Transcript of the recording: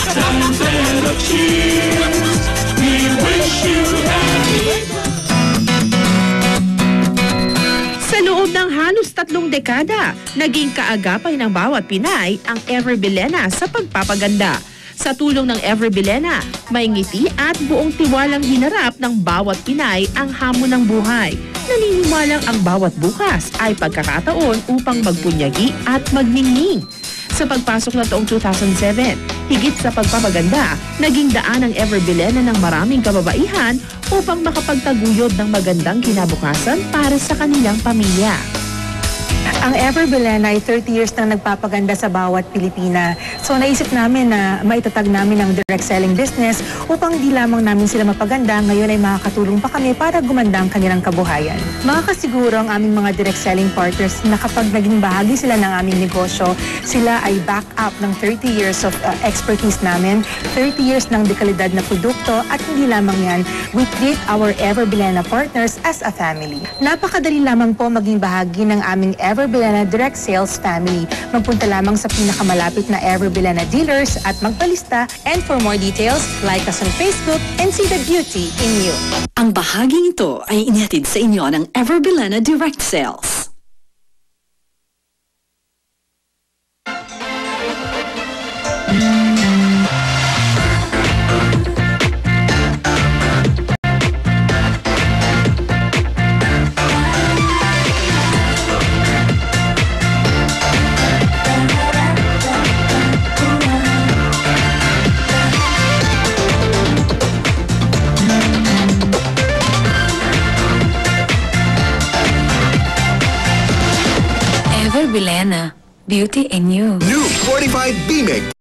Sounds and of cheers. We wish you happy. Sa loob ng halos 3 dekada, naging kaagapay ng bawat Pinay ang Ever Bilena sa pagpapaganda. Sa tulong ng Ever Bilena, may ngiti at buong tiwalang hinarap ng bawat Pinay ang hamon ng buhay. Naniniwalang ang bawat bukas ay pagkakataon upang magpunyagi at magningning. Sa pagpasok na taong 2007, higit sa pagpapaganda, naging daan ang Ever Bilena ng maraming kababaihan upang makapagtaguyod ng magandang kinabukasan para sa kanilang pamilya. Ang Ever Bilena ay 30 years nang nagpapaganda sa bawat Pilipina. So naisip namin na maitatag namin ang direct selling business upang di lamang namin sila mapaganda, ngayon ay makakatulong pa kami para gumanda ang kanilang kabuhayan. Makakasiguro ang aming mga direct selling partners na kapag naging bahagi sila ng aming negosyo, sila ay back up ng 30 years of expertise namin, 30 years ng dekalidad na produkto, at hindi lamang yan, we treat our Ever Bilena partners as a family. Napakadali lamang po maging bahagi ng aming Ever Bilena Direct Sales Family. Magpunta lamang sa pinakamalapit na Ever Bilena dealers at magpalista. And for more details, like us on Facebook and see the beauty in you. Ang bahaging ito ay inihatid sa inyo ng Ever Bilena Direct Sales. Ever Bilena, beauty in you. New 45 B-Mix.